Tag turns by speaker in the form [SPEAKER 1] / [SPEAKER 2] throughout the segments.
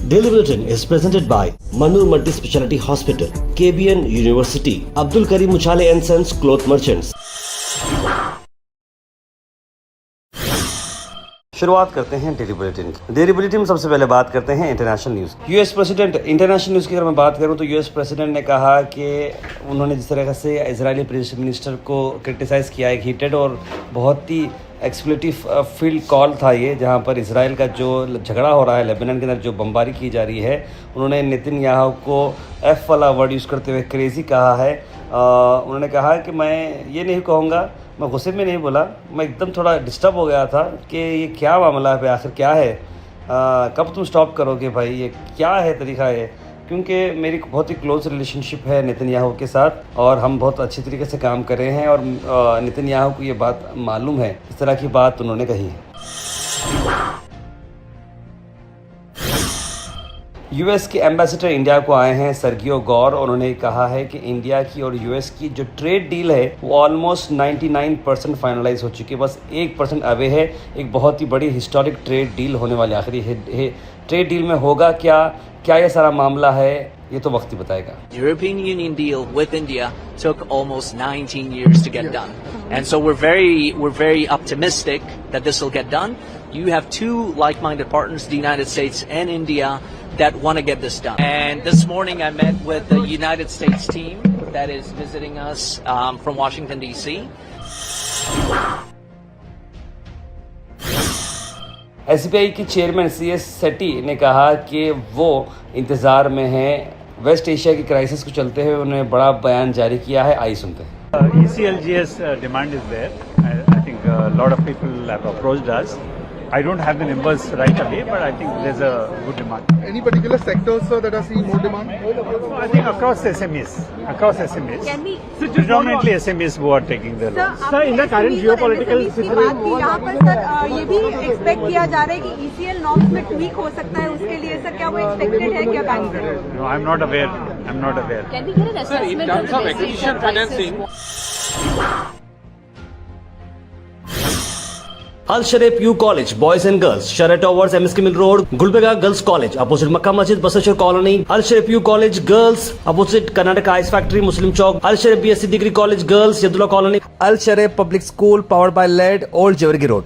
[SPEAKER 1] Daily Bulletin is presented by Manur Multi Speciality Hospital, KBN University, Abdul Karim Uchale and Sons Cloth Merchants. शुरुआत करते हैं daily bulletin की। Daily bulletin में सबसे पहले बात करते हैं international news. US president, international news की अगर मैं बात करूं तो यूएस प्रेसिडेंट ने कहा कि उन्होंने जिस तरह से इजरायली प्राइम मिनिस्टर को क्रिटिसाइज़ किया, एक हीटेड और बहुत ही एक्सप्लेटिव फील्ड कॉल था ये, जहां पर इजराइल का जो झगड़ा हो रहा है, लेबनान के अंदर जो बमबारी की जा रही है, उन्होंने नेतन्याहू को एफ वाला वर्ड यूज़ करते हुए क्रेज़ी कहा है। उन्होंने कहा कि मैं ये नहीं कहूँगा, मैं गुस्से में नहीं बोला, मैं एकदम थोड़ा डिस्टर्ब हो गया था कि ये क्या मामला है, आखिर क्या है, कब तुम स्टॉप करोगे भाई, ये क्या है तरीका है, क्योंकि मेरी बहुत ही क्लोज रिलेशनशिप है नेतन्याहू के साथ और हम बहुत अच्छी तरीके से काम कर रहे हैं और नेतन्याहू को ये बात मालूम है। इस तरह की बात उन्होंने कही है। यूएस के एम्बेसडर इंडिया को आए हैं सर्गियो गौर। उन्होंने कहा है कि इंडिया की और यूएस की जो ट्रेड डील है वो ऑलमोस्ट 99% फाइनलाइज हो चुकी है, बस 1% अवे है। एक बहुत ही बड़ी हिस्टोरिक ट्रेड डील होने वाली, आखिरी ट्रेड डील में होगा क्या ये सारा मामला है, ये तो वक्त ही बताएगा।
[SPEAKER 2] European Union deal with India took almost 19 years to get done, and so we're very optimistic that this will get done. You have two like-minded partners, the United States and India, that want to get this done. And this morning I met with the United States team that is visiting us from Washington D.C.
[SPEAKER 1] SBI की chairman CS सेठी ने कहा कि वो इंतज़ार में हैं। Waste Asia की crisis को चलते हुए उन्होंने बड़ा बयान जारी किया है, आइए सुनते हैं।
[SPEAKER 3] ECLGS demand is there. I think a lot of people have approached us. I don't have the numbers right away, but I think there's a good demand.
[SPEAKER 4] Any particular sectors, sir, that are seeing more demand?
[SPEAKER 3] I think across SMEs.
[SPEAKER 5] Can we?
[SPEAKER 3] Predominantly SMEs who are taking the loans.
[SPEAKER 5] Sir, in the current geopolitical situation, यहाँ पर sir ये भी expect किया जा रहा है कि ECL norms में ट्वीक हो सकता है, उसके लिए सर क्या वो एक्सपेक्टेड है क्या बैंक से?
[SPEAKER 3] No, I'm not aware.
[SPEAKER 5] Can we get an assessment
[SPEAKER 6] in terms of acquisition financing?
[SPEAKER 1] Al Sharif U college boys and girls, शरट टॉवर्स, एमएसके मिल रोड, गुलबेगा girls college opposite Makka Masjid, Basaveshwar colony. Al Sharif U college girls opposite Karnataka ice factory, Muslim Chowk. Al Sharif BSc degree college girls, Yadullah colony. Al Sharif public school powered by led, old Jewargi road.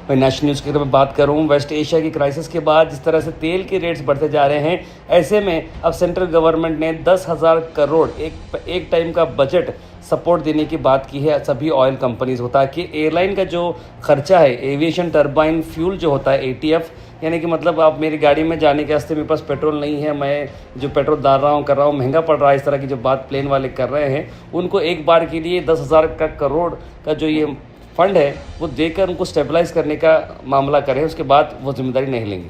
[SPEAKER 1] National news की अगर मैं बात करूं, waste Asia की crisis के बाद जिस तरह से तेल के रेट्स बढ़ते जा रहे हैं, ऐसे में अब सेंट्रल गवर्नमेंट ने 10,000 करोड़ एक टाइम का बजट सपोर्ट देने की बात की है सभी ऑयल कंपनीज को, ताकि एयरलाइन का जो खर्चा है, एविएशन टर्बाइन फ्यूल जो होता है ATF, यानी कि मतलब आप मेरी गाड़ी में जाने के रास्ते मेरे पास पेट्रोल नहीं है, मैं जो पेट्रोल डाल रहा हूँ कर रहा हूँ, महंगा पड़ रहा है, इस तरह की जो बात प्लेन वाले कर रहे हैं, उनको एक बार के लिए 10,000 करोड़ का जो ये फंड है वो देकर उनको स्टेबलाइज करने का मामला करें, उसके बाद वो जिम्मेदारी नहीं लेंगे।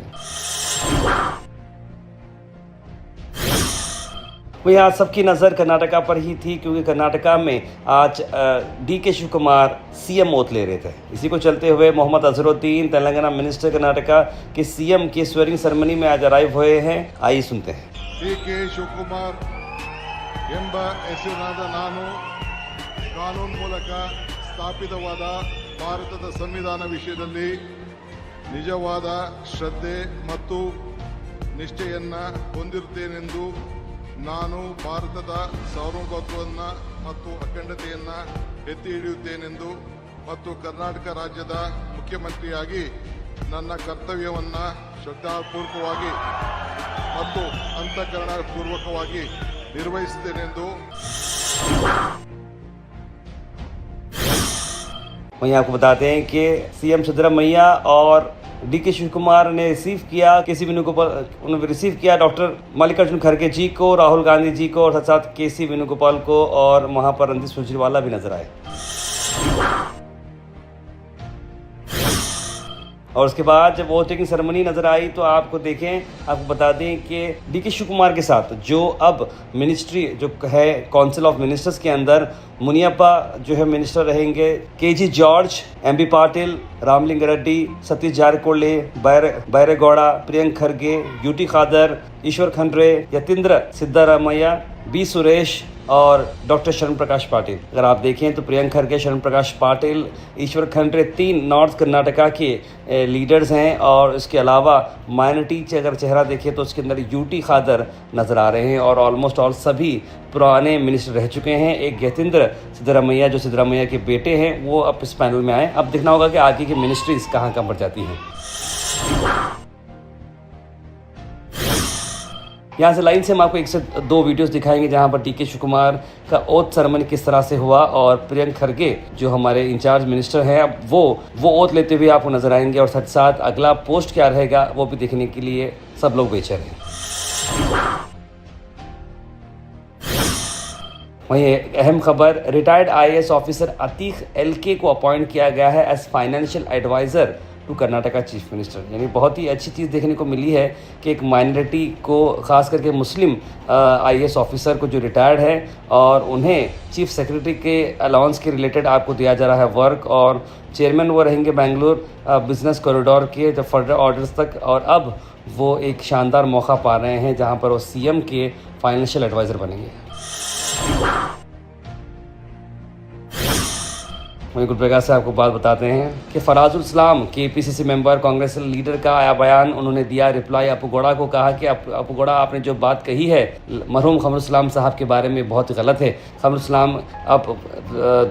[SPEAKER 1] वही आज सबकी नज़र कर्नाटका पर ही थी, क्योंकि कर्नाटका में आज DK Shiva Kumar CM oath ले रहे थे। इसी को चलते हुए मोहम्मद अजहरुद्दीन, तेलंगाना मिनिस्टर कर्नाटका के CM की स्वेरिंग सेरेमनी में आज अराइव हुए हैं, आइए सुनते हैं।
[SPEAKER 4] DK ಶಿವಕುಮಾರ್ ಎಂಬ ಹೆಸರಿನಾದ ನಾನು ಕಾನೂನು ಮೂಲಕ ಸ್ಥಾಪಿತವಾದ ಭಾರತದ ಸಂವಿಧಾನ ವಿಷಯದಲ್ಲಿ ನಿಜವಾದ ಶ್ರದ್ಧೆ ಮತ್ತು ನಿಷ್ಠೆಯನ್ನು ಹೊಂದಿರುತ್ತೇನೆಂದು ನಾನು ಭಾರತದ ಸಾರ್ವಭೌಮತ್ವವನ್ನು ಮತ್ತು ಅಖಂಡತೆಯನ್ನು ಎತ್ತಿ ಹಿಡಿಯುತ್ತೇನೆಂದು ಮತ್ತು ಕರ್ನಾಟಕ ರಾಜ್ಯದ ಮುಖ್ಯಮಂತ್ರಿಯಾಗಿ ನನ್ನ ಕರ್ತವ್ಯವನ್ನು ಶ್ರದ್ಧಾಪೂರ್ವಕವಾಗಿ ಮತ್ತು ಅಂತಃಕರಣಪೂರ್ವಕವಾಗಿ ನಿರ್ವಹಿಸುತ್ತೇನೆಂದು।
[SPEAKER 1] वहीं आपको बताते हैं कि CM सिद्धरामैया और DK शिव कुमार ने रिसीव किया उन्होंने रिसीव किया डॉक्टर मल्लिकार्जुन खड़गे जी को, राहुल गांधी जी को और साथ KC वेणुगोपाल को, और वहां पर रणदीप सुरजेवाला भी नजर आए। और उसके बाद जब वोटिंग सेरेमनी नज़र आई तो आपको बता दें कि DK शिव कुमार के साथ जो अब मिनिस्ट्री जो है काउंसिल ऑफ मिनिस्टर्स के अंदर मुनियप्पा जो है मिनिस्टर रहेंगे, KG George, MB Patil, Ramalinga Reddy, Satish Jarkiholi, Byregowda, Priyank Kharge, UT Khader, Eshwar Khandre, Yathindra Siddaramaiah, B Suresh, और डॉक्टर शरण प्रकाश पाटिल। अगर आप देखें तो प्रियंक खरगे, शरण प्रकाश पाटिल, ईश्वर खंड्रे 3 नॉर्थ कर्नाटका के लीडर्स हैं। और इसके अलावा माइनॉरिटी अगर चेहरा देखें तो उसके अंदर यूटी खादर नज़र आ रहे हैं और ऑलमोस्ट ऑल सभी पुराने मिनिस्टर रह चुके हैं। एक गजेंद्र सिद्धरामैया जो सिद्धरामैया के बेटे हैं वो अब इस पैनल में आए। अब देखना होगा कि आगे की मिनिस्ट्रीज कहाँ कहाँ बढ़ जाती हैं। यहाँ से लाइन से हम आपको 1 से 2 वीडियोस दिखाएंगे जहाँ पर डीके शिव कुमार का ओथ सेरेमनी किस तरह से हुआ और प्रियंक खरगे जो हमारे इंचार्ज मिनिस्टर हैं अब वो ओथ लेते हुए आपको नजर आएंगे। और साथ साथ अगला पोस्ट क्या रहेगा वो भी देखने के लिए सब लोग बेचैन हैं। वहीं एक अहम खबर, retired IAS officer Atiq LK को अपॉइंट किया गया है as financial adviser to Karnataka chief minister. यानी बहुत ही अच्छी चीज़ देखने को मिली है कि एक माइनॉरिटी को, खास करके मुस्लिम IAS ऑफिसर को जो रिटायर्ड है और उन्हें चीफ सेक्रेटरी के अलाउंस के रिलेटेड आपको दिया जा रहा है वर्क। और चेयरमैन वो रहेंगे बेंगलुरु बिजनेस कॉरिडोर के जब फर्दर ऑर्डर्स तक। और अब वो एक शानदार मौका पा रहे हैं जहाँ पर वो CM के फाइनेंशियल एडवाइज़र बनेंगे। वहीं गुलबर्गा से आपको बात बताते हैं कि फराजुल इस्लाम के PCC मेंबर कांग्रेस लीडर का आया बयान उन्होंने दिया रिप्लाई। अपू गौड़ा को कहा कि अपू गौड़ा आपने जो बात कही है मरहूम खमरुल इस्लाम साहब के बारे में बहुत गलत है। खमरुल इस्लाम अब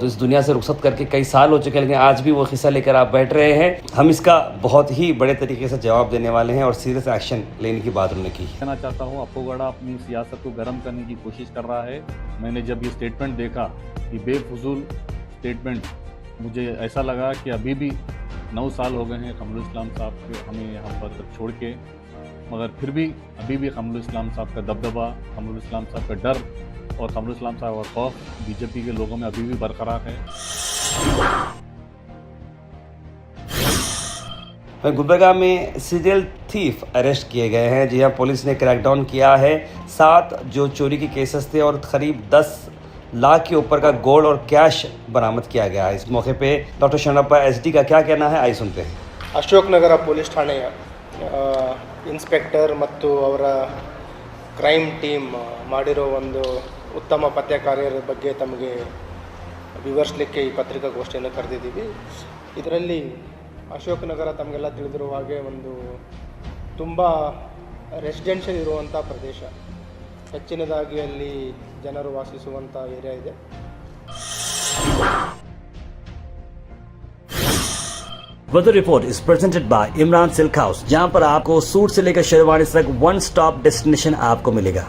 [SPEAKER 1] इस दुनिया से रुखसत करके कई साल हो चुके हैं लेकिन आज भी वो किस्सा लेकर आप बैठ रहे हैं। हम इसका बहुत ही बड़े तरीके से जवाब देने वाले हैं और सीरियस एक्शन लेने की बात उन्होंने की।
[SPEAKER 7] कहना चाहता हूँ अपू गौड़ा अपनी सियासत को गर्म करने की कोशिश कर रहा है। मैंने जब ये स्टेटमेंट देखा कि बेफजूल स्टेटमेंट, मुझे ऐसा लगा कि अभी भी 9 साल हो गए हैं खमरुल इस्लाम साहब के हमें यहाँ पर छोड़ के, मगर फिर भी अभी भी खमरुल इस्लाम साहब का दबदबा, खमरुल इस्लाम साहब का डर और खमरुल इस्लाम साहब का खौफ बीजेपी के लोगों में अभी भी बरकरार है।
[SPEAKER 1] गुलबर्गा में सीरियल थीफ अरेस्ट किए गए हैं। जी हाँ, पुलिस ने क्रैकडाउन किया है। 7 जो चोरी के केसेस थे और करीब 10 लाख के ऊपर का गोल्ड और कैश बरामद किया गया है। इस मौके पे डॉक्टर शरणप्पा SD का क्या कहना है, आइए सुनते हैं।
[SPEAKER 8] ಅಶೋಕ್ ನಗರ ಪೊಲೀಸ್ ಠಾಣೆಯ ಇನ್ಸ್ಪೆಕ್ಟರ್ ಮತ್ತು ಅವರ ಕ್ರೈಮ್ ಟೀಮ್ ಮಾಡಿರೋ ಒಂದು ಉತ್ತಮ ಪತ್ಯ ಕಾರ್ಯದ ಬಗ್ಗೆ ತಮಗೆ ವಿವರಿಸಲಿಕ್ಕೆ ಈ ಪತ್ರಿಕಾಗೋಷ್ಠಿಯನ್ನು ಕರೆದಿದ್ದೀವಿ। ಇದರಲ್ಲಿ ಅಶೋಕ್ ನಗರ ತಮಗೆಲ್ಲ ತಿಳಿದಿರುವ ಹಾಗೆ ಒಂದು ತುಂಬ ರೆಸಿಡೆನ್ಷಿಯಲ್ ಇರುವಂಥ ಪ್ರದೇಶ, ಹೆಚ್ಚಿನದಾಗಿ ಅಲ್ಲಿ ಜನರು ವಾಸಿಸುವಂಥ ಏರಿಯಾ ಇದೆ।
[SPEAKER 1] Weather report is presented by Imran silk house, जहां पर आपको सूट से लेकर शेरवानी तक वन स्टॉप डेस्टिनेशन आपको मिलेगा।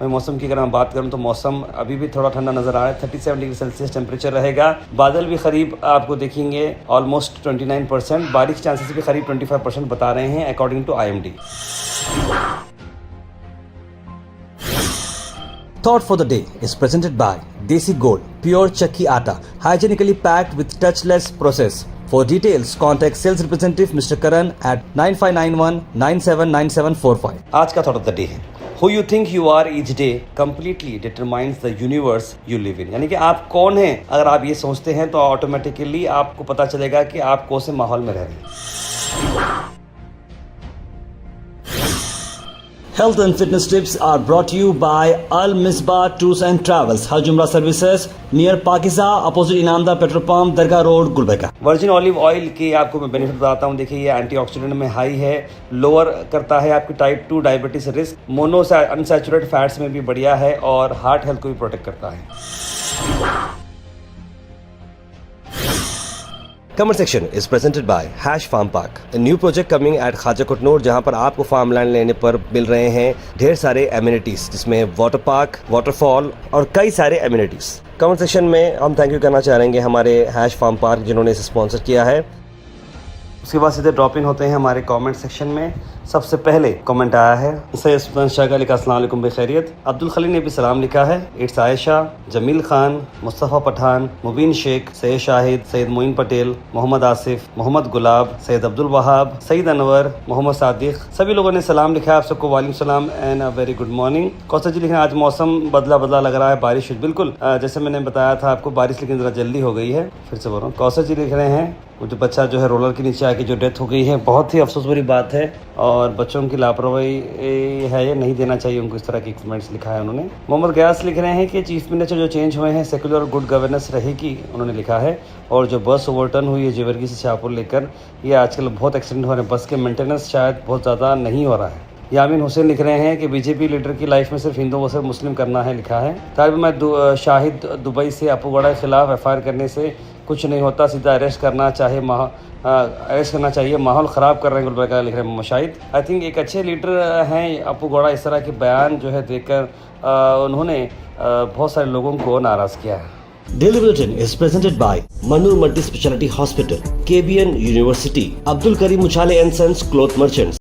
[SPEAKER 1] मैं मौसम की अगर मैं बात करूं तो मौसम अभी भी थोड़ा ठंडा नजर आ रहा है। 37 डिग्री सेल्सियस टेम्परेचर रहेगा। बादल भी करीब आपको देखेंगे ऑलमोस्ट 29%। बारिश चांसेस भी करीब 25% बता रहे हैं according to IMD। Thought for the day is presented by Desi Gold, pure chakki atta, hygienically packed with touchless process. For details, contact sales representative Mr. Karan at 9591979745. आज का thought of the day है, Who you think you are each day completely determines the universe you live in। यानी कि आप कौन हैं अगर आप ये सोचते हैं तो ऑटोमेटिकली आपको पता चलेगा कि आप कौन से माहौल में रह रहे हैं। Health and fitness tips are brought to you by Al Misbah Tours and Travels, Hajj Umrah Services near Pakiza, opposite Inamda Petrol Pump, Dargah Road, Gulbarga। Virgin olive oil की आपको मैं बेनिफिट बताता हूँ। देखिए ये एंटीऑक्सीडेंट में high है, lower करता है आपकी type 2 diabetes risk, mono unsaturated fats में भी बढ़िया है और हार्ट हेल्थ को भी प्रोटेक्ट करता है। Comment section is presented by Hash Farm Park, a new project coming at Khaja Kotnoor, जहां पर आपको फार्म लैंड लेने पर मिल रहे हैं ढेर सारे एमिनिटीज, जिसमें वाटर पार्क, वाटरफॉल और कई सारे एमिनिटीज। कमेंट सेक्शन में हम थैंक यू करना चाहेंगे हमारे हैश फार्म पार्क जिन्होंने इसे स्पॉन्सर किया है। उसके बाद सीधे ड्रॉप इन होते हैं हमारे कमेंट सेक्शन में। सबसे पहले कमेंट आया है सैयद सुल्तान शाह का, लिखा अस्सलाम वालेकुम बखैरियत। अब्दुल खलील ने भी सलाम लिखा है। इट्स आयशा, जमील खान, मुस्तफ़ा पठान, मुबीन शेख, सैयद शाहिद, सैयद मोइन पटेल, मोहम्मद आसिफ, मोहम्मद गुलाब, सैयद अब्दुल वहाब, सईद अनवर, मोहम्मद सादिक, सभी लोगों ने सलाम लिखा है। आप सबको वालेकुम सलाम and a very good morning. Kausar ji लिखे आज मौसम बदला बदला लग रहा है, बारिश बिल्कुल जैसे मैंने बताया था आपको, बारिश लेकिन ज़रा जल्दी हो गई है। फिर से बोल रहा हूँ, कौसर जी लिख रहे हैं वो जो बच्चा जो है रोलर के नीचे आके जो डेथ हो गई है, बहुत ही अफसोस भरी बात है। और और बच्चों की लापरवाही है, ये नहीं देना चाहिए उनको, इस तरह के कमेंट्स लिखा है उन्होंने। मोहम्मद गयास लिख रहे हैं कि चीफ मिनिस्टर जो चेंज हुए हैं सेकुलर और गुड गवर्नेंस रहेगी, उन्होंने लिखा है। और जो बस ओवरटर्न हुई है जेवर्गी से शाहपुर लेकर, ये आजकल बहुत एक्सीडेंट हो रहे हैं, बस के मेंटेनेंस शायद बहुत ज़्यादा नहीं हो रहा है। यामीन हुसैन लिख रहे हैं कि बीजेपी लीडर की लाइफ में सिर्फ हिंदू व सिर्फ मुस्लिम करना है, लिखा है। तालिब मैं शाहिद दुबई से अपू गौड़ा के खिलाफ एफआईआर करने से कुछ नहीं होता, सीधा अरेस्ट करना चाहिए, माहौल ख़राब कर रहे हैं गुलबर्गा, लिख रहे हैं मुशाहिद। आई थिंक एक अच्छे लीडर हैं अपू गौड़ा, इस तरह के बयान जो है देखकर उन्होंने बहुत सारे लोगों को नाराज़ किया है।
[SPEAKER 9] Daily Bulletin is presented by Manur Multi Speciality Hospital, KBN University, Abdul Karim Uchale and Sons Cloth Merchants.